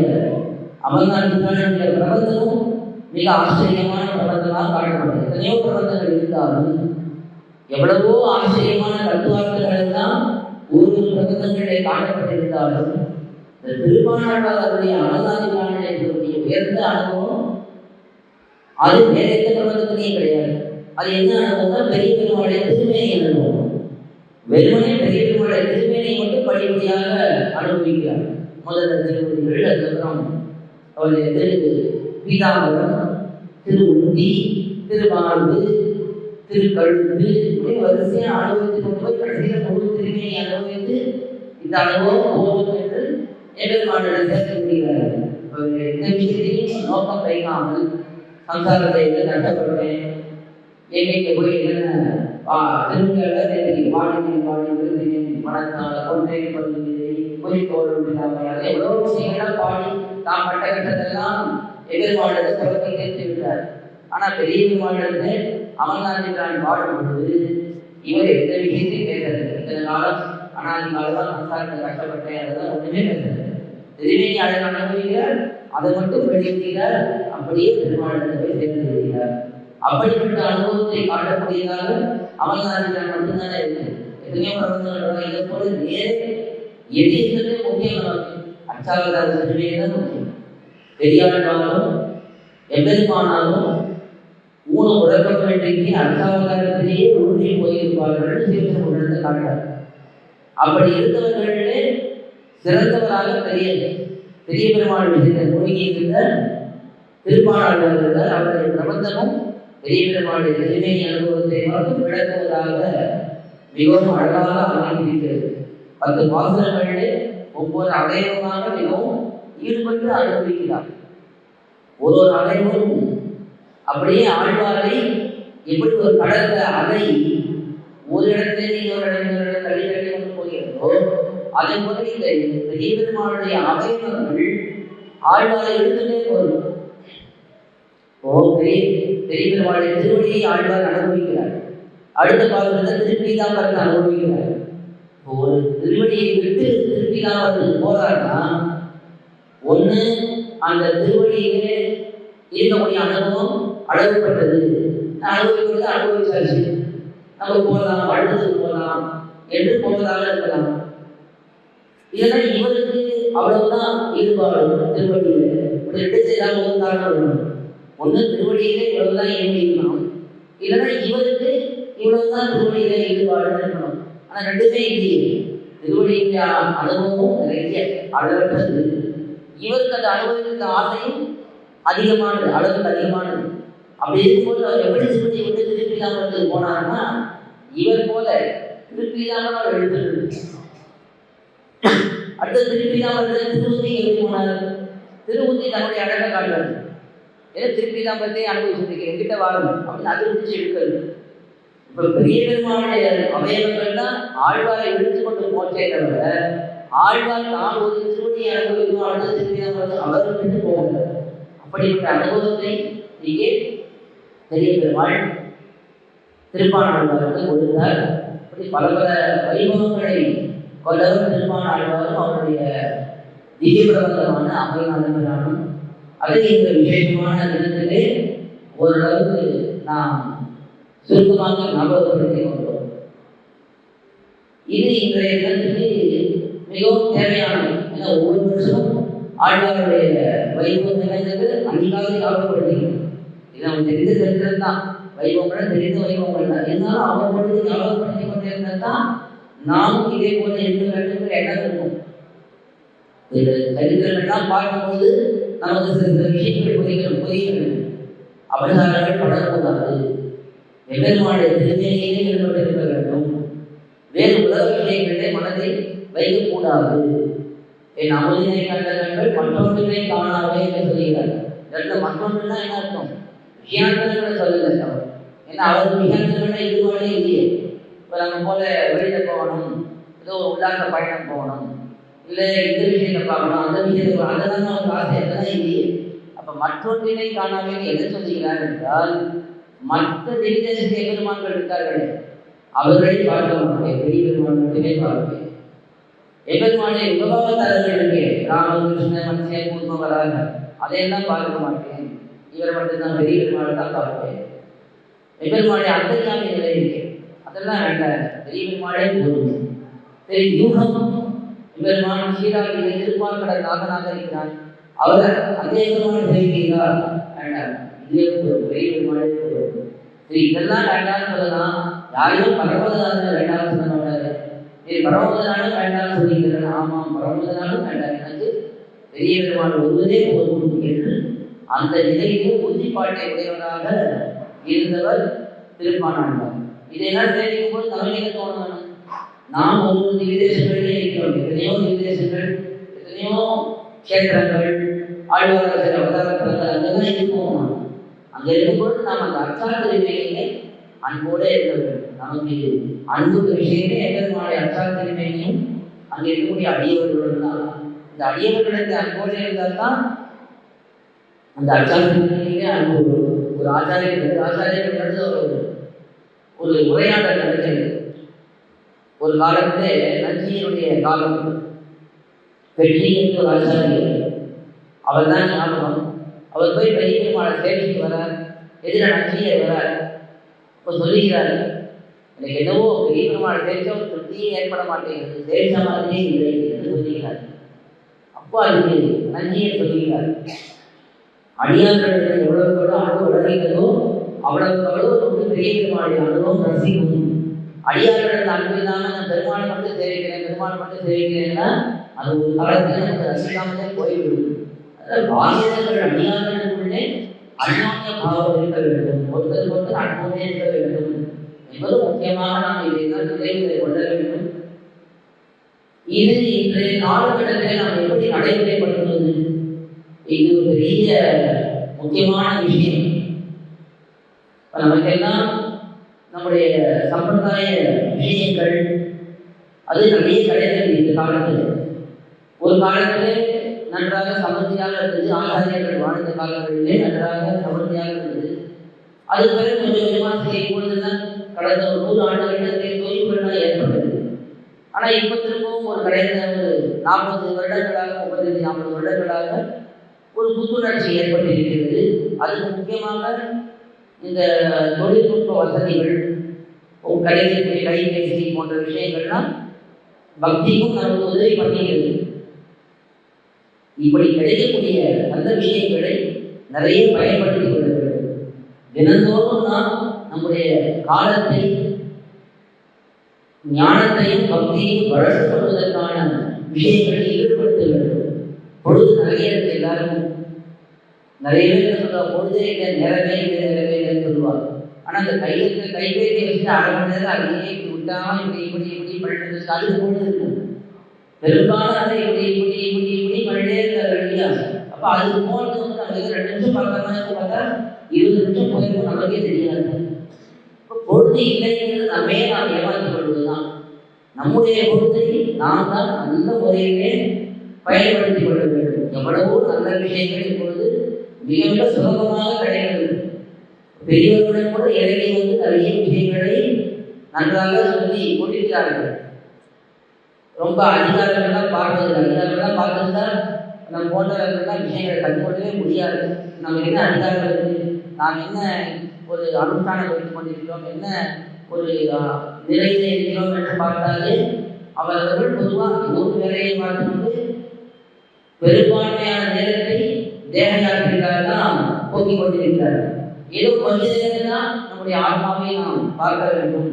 அமர்நாட்டுக்கான பிரபந்தமும் மிக ஆச்சரியமான பிரபந்தமாக காட்டப்பட்டது. எத்தனையோ பிரபந்தங்கள் இருந்தாலும் எவ்வளவோ ஆச்சரியமான தத்துவார்த்தங்கள் தான் ஒரு பிரபந்தங்களே காட்டப்பட்டிருந்தாலும் இந்த திருப்பாணாழ்வாருடைய அமர்நாட்டுக்கான உயர்ந்த அனுபவம் அது வேற எந்த பிரபந்தத்திலையும் கிடையாது. அது என்ன அனுபவம்னா பெரிய பெருமாளுடைய திருமேனி அனுபவம். வெறுமனே பெரிய பெருமாளுடைய திருமேனியை மட்டும் படிப்படியாக அனுபவிக்கிறார். முதல்ல திருவடிகள், அதுக்கப்புறம் அவருடைய திரு பீதாம்பரம், திரு உண்டி, திருமார்பு, திருக்கழுத்து, வரிசையாக அனுபவித்து கொண்டு போய் கடைசியில் முழு திருமேனி அனுபவித்து இந்த அனுபவம் போதும் என்று எதிர்மானிடம் சேர்த்து முடிகிறார்கள். எந்த விஷயத்தையும் நோக்கம் வைக்காமல் சம்சாரத்தை நஷ்டப்படுறேன், எங்கே போய் என்ன திரும்பியாக வாடி மனத்தால் கொண்டே பண்ணுவதை குறிக்கோள் எவ்வளோ விஷயங்கள்லாம் பாடி தாம் பட்ட கட்டத்தெல்லாம் எதிர்மானத்தை தொடர்ந்து கேட்டு விட்டார். ஆனால் பெரிய பெருமானத்தை அமர்நாட்டின் பாடும் பொழுது இவர் எந்த விஷயத்தையும் கேட்கறது. இத்தனை காலம் அனாதி காலமாக சம்சாரத்தை கஷ்டப்பட்டேன், அதெல்லாம் ஒன்றுமே பேசுறது. திருமேனி அதை அனுபவிக்கிறார், அதை மட்டும் வெளியிடுகிறார். அப்படியே பெருமானத்தை போய் சேர்ந்து விடுகிறார். அப்படிப்பட்ட அனுபவத்தை காட்டக்கூடியதாக அமர்நாட்டின் மட்டும்தானே இருக்கு. எத்தனையோ பிரபந்தங்கள் இதை போல நேரே எது இருக்கிறதே முக்கியம். நமக்கு அச்சாவதார சர்வே தான் முக்கியம். பெரியாழ்வாரும் எவ்வெருமானாலும் மூணு உறக்க வேண்டிக்கு அச்சாவதாரத்திலேயே உறுதி போயிருப்பார்கள் சிவபெருமானத்தை காட்டார். அப்படி இருந்தவர்களே சிறந்தவராக பெரிய பெருமாள் விஷயத்தில் மூழ்கி இருந்த திருப்பாணாழ்வார் அவருடைய பிரபந்தமும் பெரிய பெருமாளுடைய திருமேனி அனுபவத்தை மட்டும் விளக்குவதாக மிகவும் அழகாக அமைந்திருக்கிறது. 10 பாசுரங்களிலே ஒவ்வொரு அடையமாக மிகவும் ஈடுபட்டு அனுபவிக்கிறார். ஒரு அடைவும் அப்படியே ஆழ்வாரை எப்படி ஒரு கடல்ல அலை ஒரு இடத்துல இன்னொரு இடம் தள்ளி தள்ளி கொண்டு போகிறதோ அதே போல இந்த பெரிய பெருமாளுடைய அவயவங்கள் ஆழ்வாரை எடுத்துட்டே போகும். பெரிய பெருமாளுடைய திருவடியை ஆழ்வார் அனுபவிக்கிறார். அடுத்த பாசுரத்தில் திருப்பீதாம்பரத்தை அனுபவிக்கிறார். ஒரு திருவடியை விட்டு திருப்பீதாம்பரத்துக்கு போறாருன்னா ஒண்ணு அந்த திருவடியிலே இருக்கக்கூடிய அனுபவம் அளவுப்பட்டது, அனுபவிக்கிறது அனுபவிச்சாச்சு, நம்ம போகலாம், அடுத்ததுக்கு போகலாம் என்று போவதாக இருக்கலாம். இதெல்லாம் இவருக்கு அவ்வளவுதான் ஈடுபாடு. திருவடியில இப்படி 2 செய்தால் ஒரு காரணம் வேணும். ஒன்று திருவடியிலே இவ்வளவுதான் ஈடுபடலாம், இல்லைன்னா இவருக்கு இவ்வளவுதான் திருவடியில ஈடுபாடு இருக்கணும். ஆனா 2மே இல்லையே. திருவடியில அனுபவமும் நிறைய அளவற்றது, இவருக்கு அந்த அனுபவத்திற்கு ஆசையும் அதிகமானது, அளவுக்கு அதிகமானது. அப்படி இருக்கும்போது அவர் எப்படி திருப்பதி விட்டு திருப்பிலாமத்துக்கு போனாருன்னா இவர் போல திருப்பிலாமல் அவர் எழுத்துட்டு அடுத்த திருப்பிலாமத்தில் திருவுத்தி எப்படி போனார்? திருவுத்தி தன்னுடைய அழகை காட்டுறது. ஏன்னா திருப்பிலாமத்தை அனுபவிச்சிருக்கேன், என்கிட்ட வாழும் அப்படின்னு அது விட்டு எடுக்கிறது. இப்ப பெரிய பெருமாளுடைய அவயவங்கள் தான் ஆழ்வாரை இழுத்து கொண்டு போச்சே தவிர ஆழ்வார் தான் ஒரு திருவடியை அனுபவிக்கும் அடுத்த திருப்பிலாமத்தை அவர் விட்டு போகல. அப்படிப்பட்ட அனுபவத்தை இங்கே பெரிய பெருமாள் திருப்பாணாழ்வாருக்கு கொடுத்தார். அப்படி பல பல வைபவங்களை கொண்டவர் திருப்பாணாழ்வாரும் அவருடைய திவ்ய பிரபந்தமான அபயநாதனாலும் அதை இந்த விசேஷமான தினத்திலே ஓரளவுக்கு நாம் சுருக்கமாக ஞாபகப்படுத்தி கொண்டோம். இது இன்றைய தினத்துக்கு மிகவும் தேவையானது. ஏன்னா ஒவ்வொரு வருஷமும் ஆழ்வாருடைய வைபவம் நினைந்தது அன்றைக்காக ஞாபகப்படுத்திக்கணும். இது நம்ம தெரிந்த சரித்திரம் தான், வைபவங்கள் தெரிந்த வைபவங்கள் தான். இருந்தாலும் அவங்க பொழுது ஞாபகப்படுத்தி கொண்டே இருந்தால் தான் நாமும் இதே போல இருக்க வேண்டும் என்ற எண்ணம் இருக்கும். இது சரித்திரங்கள்லாம் பார்க்கும்போது நமக்கு சில விஷயங்கள் புரியணும். அபசாரங்கள் படக்கூடாது. எம்பெருமானுடைய திருமேனியிலே ஈடுபட்டிருக்க வேண்டும். வேறு உலக விஷயங்களே மனதை வைக்கக்கூடாது. என் அமுதினை கண்ட கண்கள் மற்றொன்றினை காணாவே என்று சொல்கிறார்கள். இடத்துல மற்றொன்றுனா என்ன அர்த்தம்? விஷயாந்தரங்களை சொல்லலை அவர். ஏன்னா அவர் விஷயாந்தரங்களை ஈடுபாடே இல்லையே. இப்போ நம்ம போல வெளியில் போகணும், ஏதோ ஒரு உல்லாச பயணம் போகணும், இல்லை இந்த விஷயத்தை பார்க்கணும், அந்த விஷயத்தை பார்க்கணும், அதெல்லாம் ஒரு ஆசை அதெல்லாம் இல்லையே. அப்போ மற்றொன்றினை காணாமே எதை சொல்லுகிறார் என்றால், மற்ற திவ்யதேச பெருமான்கள் இருக்கார்களே அவர்களை பார்க்க மாட்டேன், பெரிய பெருமான் மட்டுமே பார்ப்பேன். எம்பெருமானை உபபாவத்தாரர்களுக்கு ராமகிருஷ்ண மத்ய கூர்ம வராக அதையெல்லாம் பார்க்க மாட்டேன். இவர் மட்டும்தான் பெரிய பெருமாளை தான் பார்ப்பேன். எம்பெருமானை அந்தரியாமை நிலை இருக்கு, அதெல்லாம் வேண்டாம். பெரிய பெருமாளே போதும். சரி, யூகம் எம்பெருமான் சீராக திருப்பான்கடல் நாகனாக இருக்கிறான், அவர் அந்தேகமான தெரிவிக்கிறார் வேண்டாம். இதே பெரிய பெருமாளே போதும். சரி, இதெல்லாம் வேண்டாம்னு சொல்லலாம். யாரையும் பரமதனாலும் வேண்டாம்னு சொல்ல மாட்டாரு. சரி, பரமதனாலும் வேண்டாம்னு சொல்லிக்கிறேன். ஆமாம், பரமதனாலும் வேண்டாம், எனக்கு பெரிய பெருமாள் ஒருவரே போதும் என்று அந்த நிலையிலே உறுதிப்பாட்டை உடையவராக இருந்தவர் திருப்பானாண்டார். இதையெல்லாம் தெரிவிக்கும் போது நமக்கு என்ன தோணும்? நாம் ஒரு திவ்யதேசங்களிலே இருக்கிறோம். எத்தனையோ திவ்யதேசங்கள், எத்தனையோ கேத்திரங்கள், ஆழ்வார்கள் அவதாரங்கள் அங்கெல்லாம் இருக்கோம். அங்கே இருக்கும்போது நாம் அந்த அர்த்தாத்திரிமையிலே அன்போடு இருக்க வேண்டும். நமக்கு அன்புக்கு விஷயமே எம்பெருமானுடைய அர்த்தாத்திரிமையும் அங்கே இருக்கக்கூடிய அடியவர்களுடன் தான். இந்த அடியவர்களுக்கு அன்போடு இருந்தால் தான் அந்த அர்த்தாத்திரிமையிலே அன்பு. ஒரு ஆச்சாரியர்கள் ஒரு உரையாடல் நடக்கிறது. ஒரு காலத்திலே நஞ்சியனுடைய காலம், வெற்றி என்று ஒரு ஆச்சாரியர், அவர் தான் ஞாபகம். அவர் போய் பெரிய பெருமாளை சேவிச்சுட்டு வரார். எதிர நஞ்சியர் வரார். இப்போ சொல்லுகிறார், எனக்கு என்னவோ பெரிய பெருமாளை சேவிச்சா ஒரு திருப்தியே ஏற்பட மாட்டேங்கிறது, சேவிச்ச மாதிரியே இல்லை என்று சொல்லுகிறார். அப்போ அதுக்கு நஞ்சியர் சொல்லுகிறார், அடியார்கள் எவ்வளவு அன்பு வளர்கிறதோ அவ்வளவு நமக்கு பெரிய பெருமாளுடைய அனுபவம் ரசிக்கும். அடியார்கள் அன்பு இல்லாமல் நான் பெருமாளை மட்டும் சேவிக்கிறேன், பெருமாளை மட்டும் சேவிக்கிறேன்னா அது ஒரு காலத்தில் நமக்கு ரசிக்காமலே போய்விடும். அதாவது பாகியர்கள் அடியார்களுக்குள்ளே அந்யோன்ய பாவம் இருக்க வேண்டும், ஒருத்தருக்கு ஒருத்தர் அன்போடு இருக்க வேண்டும் என்பது முக்கியமாக நாம் இதைதான் நினைவில் கொள்ள வேண்டும். இது இன்றைய காலகட்டத்திலே நாம் எப்படி நடைமுறைப்படுத்துவது? இது ஒரு பெரிய முக்கியமான விஷயம். நமக்கெல்லாம் நம்முடைய சம்பிரதாய விஷயங்கள் அது நிறைய கிடையாது. இந்த காலத்தில் ஒரு காலத்தில் நன்றாக சமர்த்தியாக இருந்தது. ஆச்சாரியர்கள் வாழ்ந்த காலங்களிலே நன்றாக சமர்த்தியாக இருந்தது. அது பிறகு கொஞ்சம் கொஞ்சமாக செய்யும் பொழுதுதான் கடந்த ஒரு 100 ஆண்டுகளிலே தொய்வுகள்லாம் ஏற்பட்டது. ஆனால் இப்போ திரும்பவும் ஒரு கடந்த ஒரு 40 வருடங்களாக 35-40 வருடங்களாக ஒரு புத்துணர்ச்சி ஏற்பட்டிருக்கிறது. அதுக்கு முக்கியமாக இந்த தொழில்நுட்ப வசதிகள், கைபேசி போன்ற விஷயங்கள்லாம் பக்திக்கும் நமக்கு உதவி பண்ணுகிறது. இப்படி கிடைக்கக்கூடிய நல்ல விஷயங்களை நிறைய பயன்படுத்திக் கொள்ள வேண்டும். தினந்தோறும் நாம் நம்முடைய காலத்தை ஞானத்தையும் பக்தியையும் வளர்த்துக் கொள்வதற்கான விஷயங்களில் ஈடுபடுத்த வேண்டும். பொழுது நிறைய இருக்கு, எல்லாருக்கும் நிறைய பேர் சொல்லுவாங்க, பொழுதே இல்லை, நேரமே இல்லைன்னு சொல்லுவாங்க. ஆனால் அந்த கைபேசியை வச்சுட்டு 1/2 மணி நேரம் அதையே விட்டாமல் இப்படி பண்ணிட்டு அதுக்கு பொழுது இருக்கும். பெரும்பாலும் அதை இப்படி பண்ணிட்டே இருக்காரு இல்லையா? அப்போ அதுக்கு போகிறது வந்து நம்ம 2 நிமிஷம் பார்த்தா 20 நிமிஷம் போயிருக்கும், நமக்கே தெரியாது. இப்போ பொழுது இல்லைங்கிறது நாம் ஏமாற்றிக் கொள்வதுதான். நம்முடைய பொழுதை நாம் தான் நல்ல முறையிலே பயன்படுத்திக் கொள்ள வேண்டும். எவ்வளவோ நல்ல விஷயங்கள் இப்பொழுது மிக மிக சுலபமாக கிடைக்கிறது. பெரியவர்களுடன் கூட இறங்கி வந்து நிறைய விஷயங்களை நன்றாக சொல்லி கொடுக்கிறார்கள். ரொம்ப அதிகாரங்கள்லாம் பார்ப்பதில்லை. அதிகாரங்கள்லாம் பார்த்துருந்தா நம்ம போன்றவர்கள்லாம் விஷயங்களை கற்றுக்கொள்ளவே முடியாது. நம்ம என்ன அதிகாரம் இருக்குது, நாம் என்ன ஒரு அனுஷ்டானம் வைத்துக் கொண்டிருக்கிறோம், என்ன ஒரு நிலையில் இருக்கிறோம் என்று பார்த்தாலே அவர்கள் பொதுவாக ஒரு வேலையை பார்த்துக்கொண்டு பெரும்பான்மையான நேரத்தை தேக யாத்திரைக்காக தான் போக்கிக் கொண்டிருக்கிறார்கள். ஏதோ கொஞ்ச நேரம் தான் நம்முடைய ஆத்மாவை நாம் பார்க்க வேண்டும்,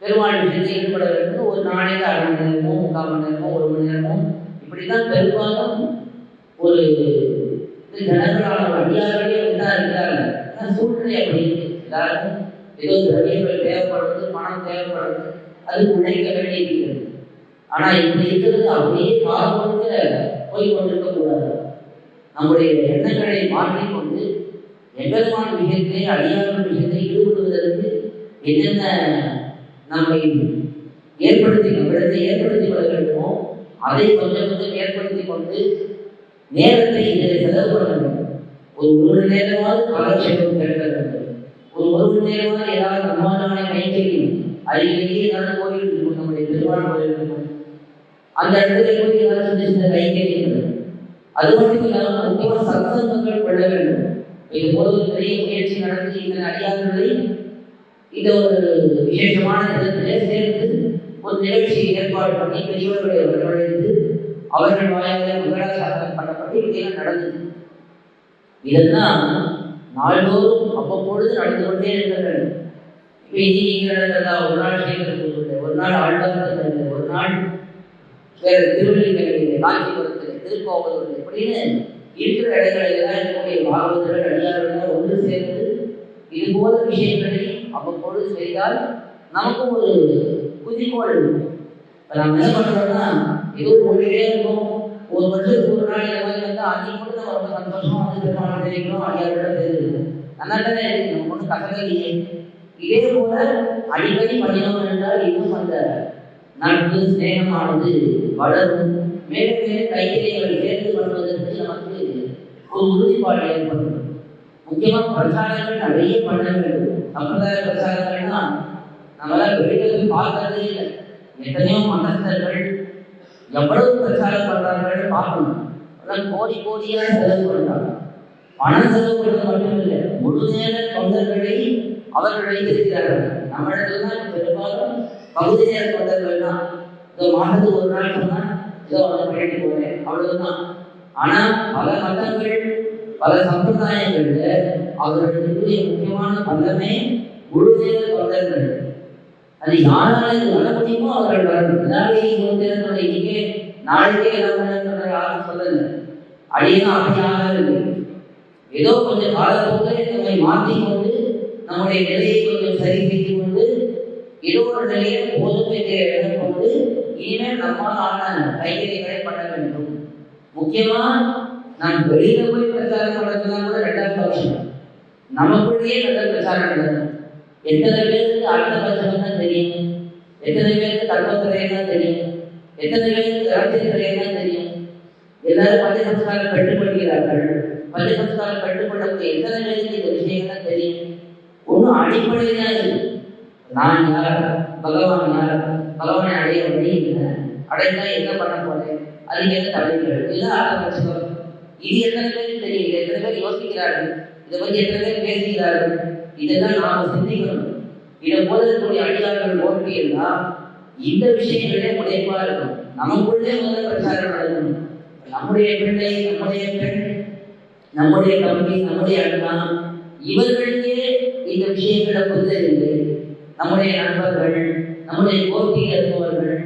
பெருமாள் விஷயத்தில் ஈடுபட வேண்டும். ஒரு நாளைக்கு 1/2 மணி நேரமோ 3/4 மணி நேரமோ 1 மணி நேரமோ இப்படிதான் பெரும்பாலும் ஒரு ஜனங்களான அடியார்களே இருக்கிறார்கள். ஆனால் சூழ்நிலை அப்படி எல்லாருக்கும் ஏதோ திரவியங்கள் தேவைப்படுறது, பணம் தேவைப்படுறது, அது உழைக்க வேண்டி இருக்கிறது. ஆனா இப்படி இருக்கிறது அப்படியே காலமாக போய் கொண்டிருக்க கூடாது. நம்முடைய எண்ணங்களை மாற்றிக்கொண்டு எம்பெருமான் விஷயத்திலே அடியார்கள் விஷயத்தை ஈடுபடுவதற்கு என்னென்ன நம்மை நம்மிடத்தை ஏற்படுத்தி கொள்ள வேண்டுமோ அதை கொஞ்சம் கொஞ்சம் ஏற்படுத்தி கொண்டு நேரத்தை இதில் செலவு பண்ண வேண்டும். ஒரு மணி நேரமாவது காலட்சேபம் கேட்க வேண்டும். ஒரு மணி நேரமாவது ஏதாவது நம்மளான கைத்தறியும் அருகிலேயே ஏதாவது கோயில் இருக்கும், நம்முடைய பெருமாள் கோயில் இருக்கும், அந்த இடத்துல போய் ஏதாவது சின்ன கைத்தறிகள். அது மட்டும் இல்லாமல் முக்கியமான சத்சங்கங்கள் கொள்ள வேண்டும். இது போல ஒரு பெரிய முயற்சி நடத்தி இந்த அடியார்களை இந்த ஒரு விசேஷமான இடத்திலே சேர்த்து ஒரு நிகழ்ச்சியை ஏற்பாடு பண்ணி பெரியவர்களை வரவழைத்து அவர்கள் வாயிலாக மங்களாசாசனம் பண்ணப்பட்டு இதெல்லாம் நடந்தது. இதெல்லாம் நாள்தோறும் அவ்வப்பொழுது நடந்து கொண்டே இருக்கிறது. இப்போ இனி நீங்கள் நடந்ததா ஒரு நாள் செய்கிறது, ஒரு நாள் ஆழ்வார்கள், ஒரு நாள் வேறு திருவள்ளிக்கரையில், காஞ்சிபுரத்தில், திருக்கோவலூர் இப்படின்னு இருக்கிற இடங்களெல்லாம் இருக்கக்கூடிய பாகவதர்கள் அடியார்கள் ஒன்று சேர்ந்து இது போல விஷயங்களை அவ்வப்பொழுது செய்தால் நமக்கும் ஒரு குறிக்கோள் இருக்கும். இப்போ நம்ம என்ன பண்ணுறோம்னா ஏதோ மொழியிலே இருக்கும், ஒரு வருஷத்துக்கு ஒரு நாள் இந்த மாதிரி வந்து அன்னைக்கு மட்டும் நம்ம ரொம்ப சந்தோஷமாக வந்து பெருமாள் தெரிவிக்கணும், அடியாரோட தெரியுது நல்லா தானே இருக்கு, நம்ம ஒன்றும் கசகலையே. இதே போல அடிக்கடி பண்ணினோம் என்றால் இன்னும் அந்த நட்பு ஸ்நேகமானது வளரும். மேலும் மேலும் கைத்தறிகளை சேர்ந்து பண்ணுவதற்கு நமக்கு ஒரு உறுதிப்பாடு ஏற்படும். முக்கியமாக பிரச்சாரங்கள் நிறைய பண்ண வேண்டும். சம்பிரதாய பிரச்சாரங்கள்னா நம்மளால் வெளியில போய் பார்க்கறதே இல்லை. எத்தனையோ மதஸ்தர்கள் எவ்வளவு பிரச்சாரம் பண்றாங்கன்னு பார்க்கணும். அதெல்லாம் கோடி கோடியாக செலவு பண்றாங்க. பணம் செலவு பண்ணுறது மட்டும் இல்லை, முழு நேர தொண்டர்களை அவர்கள் வைத்திருக்கிறார்கள். நம்ம இடத்துல தான் பெரும்பாலும் பகுதி நேர தொண்டர்கள் தான். இதோ மாதத்துக்கு ஒரு நாள் சொன்னா இதோ அதை பண்ணிட்டு போறேன் அவ்வளவுதான். ஆனா பல மதங்கள் பல சம்பிரதாயங்கள்ல அவர்களுக்கு முக்கியமான பலமே முழு நேர தொண்டர்கள். அது யாரால வர முடியுமோ அவர்கள் வரணும். இன்னைக்கே நாளைக்கே யாரும் சொல்லல, அடியும் அப்படியாக இருக்கு. ஏதோ கொஞ்சம் காலப்போக்கில் நம்மை மாற்றிக்கொண்டு நம்முடைய நிலையை கொஞ்சம் சரி செய்து கொண்டு ஏதோ ஒரு நிலையை போதும் என்ற இடம் கொண்டு இனிமேல் நம்மாலான கைகறிகளை பண்ண வேண்டும். முக்கியமா நாம் வெளியில போய் பிரச்சாரம் பண்ணுறதுனா கூட ரெண்டாவது பட்சம், நமக்குள்ளேயே நல்ல பிரச்சாரம் நடக்கும். எத்தனை பேருக்கு அடுத்த பட்சம் தான் தெரியும், எத்தனை பேருக்கு தர்மத்துறையை தான் தெரியும், எத்தனை பேருக்கு ராஜ்யத்துறையை தான் தெரியும். எல்லாரும் பள்ளி சம்ஸ்காரம் கட்டுப்படுகிறார்கள். பள்ளி சம்ஸ்காரம் கட்டுப்படக்கூடிய எத்தனை பேருக்கு இந்த விஷயங்கள்லாம் தெரியும். ஒன்றும் அடிப்படையாக இருக்கு. நான் யார், பகவான் யார், பகவானை அடைய வழி இல்லை, அடைந்தா என்ன பண்ண போறேன், அதுக்கு என்ன தடைகள், இதெல்லாம் ஆரம்பிச்சுக்கோ. இது எத்தனை பேருக்கு தெரியும், இது எத்தனை பேர் யோசிக்கிறார்கள், இதை பற்றி எத்தனை பேர் பேசுகிறார்கள், இதெல்லாம் நாம் சிந்திக்கணும். இதை போல இருக்கக்கூடிய அடியார்கள் ஓட்டியெல்லாம் இந்த விஷயங்களே முனைப்பா இருக்கும். நமக்குள்ளே முதல் பிரச்சாரம் நடக்கணும். நம்முடைய பிள்ளை, நம்முடைய பெண், நம்முடைய தம்பி, நம்முடைய அண்ணா, இவர்களுக்கே இந்த விஷயங்களை புரிதவில்லை. நம்முடைய நண்பர்கள், நம்முடைய கோட்டியில் இருப்பவர்கள்,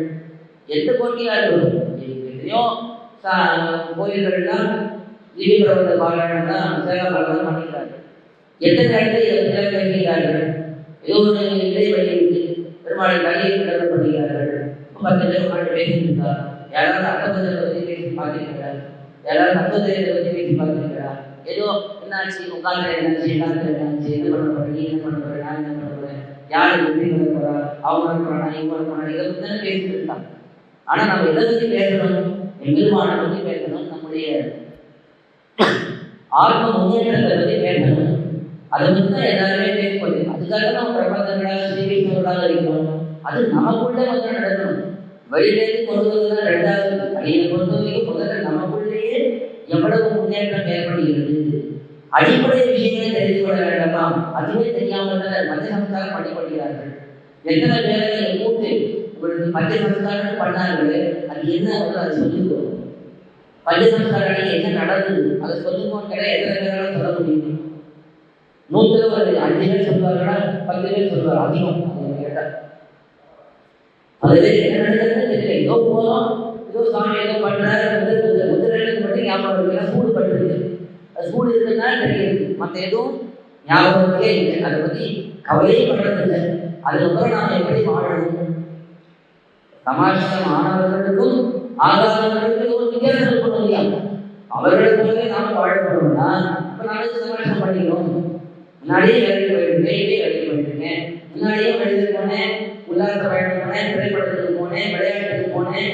எந்த கோட்டியாக இருக்கும் எத்தனையோ கோயில்கள்லாம் திவ்ய பிரபந்த பாராயணம்லாம் சேவா பாராயணம் பண்ணிக்கிறார்கள். எத்தனை இடத்துல இதை பேசுகிறார்கள். ஏதோ ஒரு இடைவெளி இருக்கு, பெருமாளை கையை கடந்து பண்ணுகிறார்கள். 10 பேர் உட்காந்து பேசிட்டு இருக்கார். யாராவது அட்டபந்தத்தை பற்றி பேசி பார்த்துருக்கிறார், யாராவது தத்துவத்தை பற்றி பேசி பார்த்துருக்கிறார். ஏதோ என்னாச்சு, உட்காந்து என்னாச்சு, என்னாச்சு, என்ன பண்ண போறேன், நீ என்ன பண்ண போறேன், நான் என்ன பண்ண போறேன், யாரு எப்படி பண்ண போறா, அவங்க போறானா, இவங்க போறானா, இதை பற்றி தானே பேசிட்டு இருக்காங்க. ஆனா நம்ம எதை பற்றி பேசணும், எம்பெருமானை பற்றி பேசணும், நம்முடைய ஆத்ம முன்னேற்றத்தை பற்றி பேசணும். அதை பற்றி தான் எல்லாருமே பேசப்படுது. அதுக்காக நம்ம பிரபந்தங்களாக ஸ்ரீவைஷ்ணவர்களாக இருக்கிறோம். அது நமக்குள்ளே வந்து நடக்கணும். வெளியிலேருந்து கொண்டு வந்ததுதான் ரெண்டாவது. அடியை பொறுத்த வரைக்கும் முதல்ல நமக்குள்ளேயே எவ்வளவு முன்னேற்றம் ஏற்படுகிறது, அடிப்படை விஷயங்களை தெரிந்து கொள்ள வேண்டாமா? அதுவே தெரியாமல் தான் மத்திய சம்ஸ்காரம் பண்ணிக்கொள்கிறார்கள். எத்தனை பேரை கூட்டு உங்களுக்கு மத்திய சம்ஸ்காரம் பண்ணார்கள், அது என்ன அதை சொல்லிக்கணும். பள்ளி சம்ஸ்காரம் என்ன நடந்தது அதை சொல்லுவோம் கிடையாது. எத்தனை பேராலும் சொல்ல முடியும்? 100 பேர் 5 பேர் சொல்லுவார்களா, 10 பேர் சொல்லுவார் அதிகம். கேட்டால் அதுவே என்ன நடந்ததுன்னு தெரியல. ஏதோ போதும், ஏதோ சாமி ஏதோ பண்றாரு, முதலிடத்துக்கு மட்டும் ஞாபகம் இருக்குன்னா சூடு பட்டுருக்கு. சூடு இருக்குன்னா தெரியுது, மற்ற எதுவும் ஞாபகத்தே இல்லை. அதை பற்றி கவலையே பண்றதில்லை. அதுக்கப்புறம் நாம் எப்படி வாழணும்? சமாஜம் மாணவர்களுக்கும் ஆகாதவர்களுக்கும் ஒரு வித்தியாசம் இருக்கணும் இல்லையா? அவர்களுக்குள்ளே நாம் வாழப்படணும்னா இப்போ நாளைக்கு சமாஜம் பண்ணிக்கணும். முன்னாடியே வேலைக்கு போயிருக்கேன், இதே வேலைக்கு போயிருக்கேன், முன்னாடியே வெளியில் போனேன், உல்லாச பயணம் போனேன், திரைப்படத்துக்கு போனேன், விளையாட்டுக்கு போனேன்,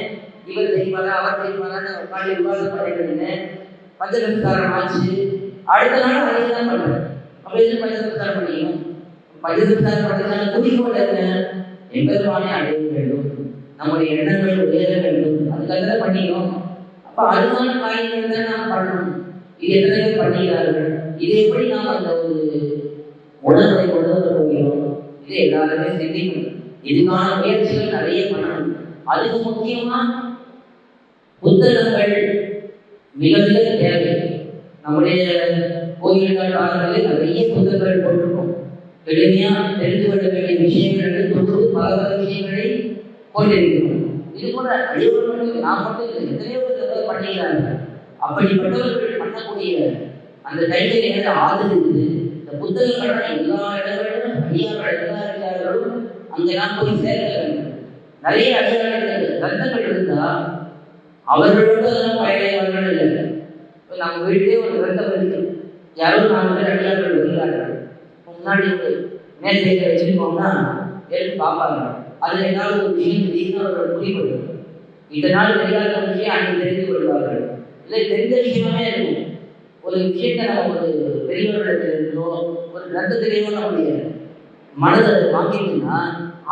இவர் செய்வாரா அவர் செய்வாரான்னு உட்காந்து விவாதம் பண்ணிட்டு இருந்தேன். பஞ்சசம்ஸ்காரம் ஆச்சு, அடுத்த நாள் அதே தான் பண்றேன். அப்ப எது பஞ்சசம்ஸ்காரம் பண்ணிக்கணும்? பஞ்சசம்ஸ்காரம் பண்ணுறதுனால குறிக்கோள் என்ன? எம்பெருமானே அடைய வேண்டும், நம்முடைய எண்ணங்கள் உயர வேண்டும், அதுக்காக பண்ணிக்கணும். அப்ப அதுக்கான காரியங்கள் தான் நாம் பண்ணணும். இது எத்தனை பேர் பண்ணுகிறார்கள்? இது எப்படி நாம் அந்த ஒரு உணர்வை கொண்டு வர போகிறோம்? இதை எல்லாருமே சிந்திக்கணும். இதுக்கான முயற்சிகள் நிறைய பண்ணணும். அதுக்கு முக்கியமா புத்தகங்கள் மிக மிக தேவை. நம்முடைய கோயில்களில் நிறைய புத்தகங்கள் போட்டிருக்கோம். எளிமையா தெரிந்து கொள்ள வேண்டிய விஷயங்கள் தொகுத்து பல பல விஷயங்களை கொண்டிருக்கிறோம். இது போல அழிவுகளுக்கு நாம் மட்டும் எத்தனையோ பேர் பண்ணுகிறார்கள். அப்படிப்பட்டவர்கள் பண்ணக்கூடிய அந்த கைகளை ஆதரித்து இந்த புத்தகங்கள் எல்லா இடங்களிலும் அடியார்கள் எல்லா அடியார்களும் அங்கெல்லாம் போய் சேர்க்க வேண்டும். நிறைய அடியார்கள் கிரந்தங்கள் இருந்தா அவர்களோட பயணியவர்கள் இல்லை. நம்ம வீட்டிலே ஒரு கிரந்தம் இருக்கு, யாரோ 4 பேர் அடியார்கள் இருக்கிறார்கள், முன்னாடி மேசைகளை வச்சிருக்கோம்னா எடுத்து பார்ப்பாங்க. அதில் ஏதாவது ஒரு விஷயம் திடீர்னு அவர்கள் புரிவது, இந்த நாள் தெரியாத விஷயம் அன்னைக்கு தெரிந்து கொள்வார்கள். இல்லை தெரிந்த விஷயமே இருக்கும். ஒரு விஷயத்தை நம்ம ஒரு பெரியவர்களிடத்திலிருந்தோ ஒரு கிரந்தத்திலேயோ நம்முடைய மனதை வாங்கிட்டோம்னா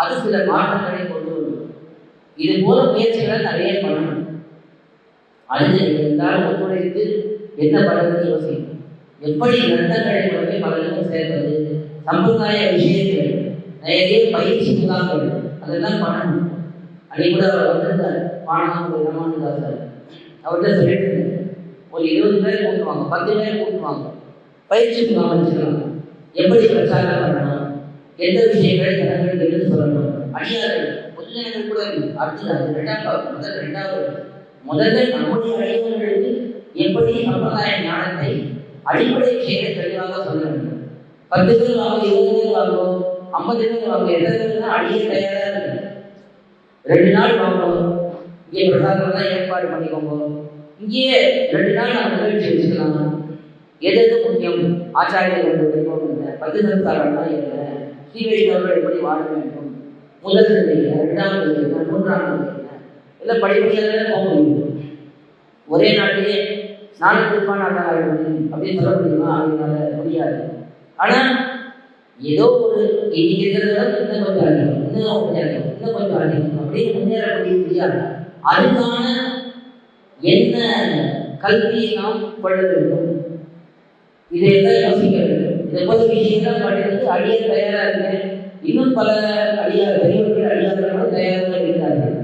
அது சில மாற்றங்களை கொண்டு வரும். இது போல முயற்சிகளை நிறைய பண்ணணும். அது எல்லாரும் ஒத்துழைத்து என்ன பண்ணுறது யோசிக்கணும். எப்படி கிரந்தங்களை கொண்டு பலருக்கும் சேர்ப்பது, சம்பிரதாய விஷயங்கள் நிறைய பயிற்சி முகாம்கள் அதெல்லாம் பண்ணணும். அன்னைக்கு கூட அவர் வந்திருந்தார் மாணவர்கள் ராமானுதாசர். அவர்கிட்ட சொல்லிட்டு ஒரு 20 பேர் கூட்டுவாங்க, 10 பேர் கூட்டுவாங்க, பயிற்சி முகாம் வச்சுக்கலாம். எப்படி பிரச்சாரம் பண்ணணும், எந்த விஷயங்களை ஜனங்கள் எடுத்து சொல்லணும். அடியார்கள் முதலிடங்கள் கூட அடுத்தது அது முதல்ல நம்முடைய அடியார்களுக்கு எப்படி சம்பிரதாய ஞானத்தை அடிப்படை விஷயங்களை தெளிவாக சொல்ல வேண்டும். 10 பேர் வாங்க, 20 பேர் வாங்கும், 50 பேர் வாங்க, எத்தனை பேர் அடிய தயாராக இருக்கு. 2 நாள் வாங்கும், இங்கே பிரசாதம் தான் ஏற்பாடு பண்ணிக்கோங்க, இங்கேயே 2 நாள் நம்ம நிகழ்ச்சி வச்சுக்கலாம். எது முக்கியம்? ஆச்சாரியர்கள் வைபவம் என்ன, பஞ்சசம்ஸ்காரம்னா என்ன, ஸ்ரீ வைஷ்ணவர்கள் எப்படி வாழ வேண்டும், முதல் நிலை என்ன, 2ஆம் நிலை என்ன, 3ஆம் நிலை என்ன, எல்லாம் படிப்படியாக போக முடியும். ஒரே நாட்டிலே 4 திருப்பாணாக அப்படின்னு சொல்ல முடியுமா? அதனால முடியாது. ஆனால் ஏதோ ஒரு இன்னைக்கு இருக்கிறத இன்னும் கொஞ்சம் அதிகம், இன்னும் கொஞ்சம் அதிகம் அப்படின்னு முன்னேற முடியாது. அதுக்கான என்ன கல்வியை நாம் கொள்ள வேண்டும், இதையெல்லாம் யோசிக்க வேண்டும். இதை போல விஷயங்கள் படித்து அடிய தயாராக இருக்கேன். இன்னும் பல அடியார் பெரியவர்கள் அடியார்கள் தயாராக இருக்கிறார்கள்.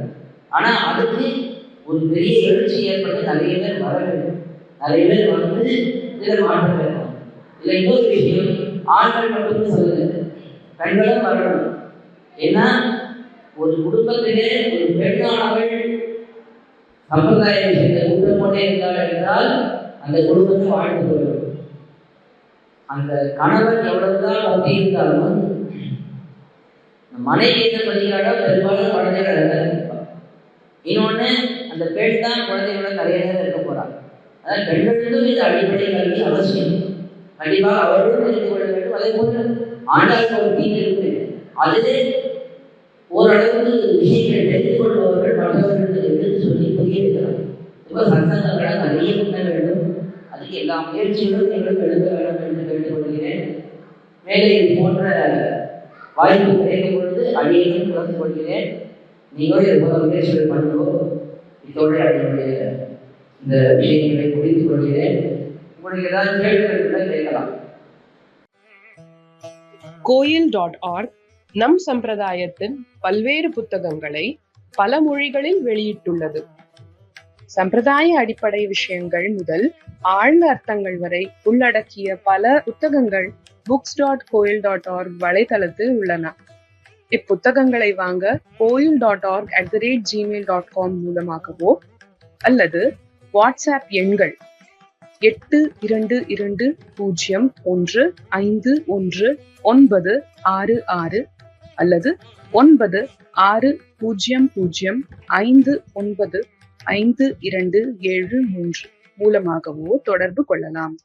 ஆனால் அதுக்கு ஒரு பெரிய எழுச்சி ஏற்பட்டு நிறைய பேர் வர வேண்டும். நிறைய பேர் வந்து இதில் மாற்றம் வேண்டும். இதில் இன்னொரு விஷயம், ஆண்கள் மட்டும் சொல்லுங்க, பெண்களும் வரணும். ஏன்னா ஒரு குடும்பத்திலே ஒரு பெண்ணானவள் சம்பிரதாய விஷயத்தை ஊட்டப்போட்டே இருந்தாள் என்றால் அந்த குடும்பத்தை வாழ்ந்து கொள்ளும். அந்த கணவன் எவ்வளவுதான் பக்தி இருந்தாலும் மனைவி என்ன சொல்லிக்கிறாளோ பெரும்பாலும் குழந்தைகள் இருப்பான். இன்னொன்று, அந்த பெண் தான் குழந்தைகளோட நிறைய நேரம் இருக்க போறாங்க. அதாவது பெண்களுக்கும் இது அடிப்படை கல்வி அவசியம். கண்டிப்பாக அவர்களும் தெரிந்து கொள்ள வேண்டும். அதே போல ஆண்டாள் ஒரு தீ இருக்கு, அதிலே ஓரளவுக்கு விஷயங்களை தெரிந்து கொள்பவர்கள் மற்றவர்களுக்கு எடுத்து சொல்லி புரிய வைக்கிறார். இப்போ சத்சங்கங்களை நிறைய பண்ண வேண்டும். அதுக்கு எல்லா முயற்சிகளும் எங்களுக்கு எழுத வேண்டும் என்று கேட்டுக்கொள்கிறேன். மேலே இது போன்ற வாய்ப்பு கிடைக்கும் பொழுது அடியையும் கலந்து கொள்கிறேன். நீங்களும் இது போல முயற்சிகள் பண்ணுவோம். இதோடு என்னுடைய இந்த விஷயங்களை புரிந்து கொள்கிறேன். உங்களுக்கு ஏதாவது கேள்விகள் கேட்கலாம். கோயில்.org நம் சம்பிரதாயத்தின் பல்வேறு புத்தகங்களை பல மொழிகளில் வெளியிட்டுள்ளது. சம்பிரதாய அடிப்படை விஷயங்கள் முதல் ஆழ்ந்த அர்த்தங்கள் வரை உள்ளடக்கிய பல புத்தகங்கள் books.coil.org வலைத்தளத்தில் உள்ளன. இப்புத்தகங்களை வாங்க coil.org@gmail.com மூலமாகவோ அல்லது வாட்ஸ்அப் எண்கள் 8220151966 அல்லது 9600595273 மூலமாகவோ தொடர்பு கொள்ளலாம்.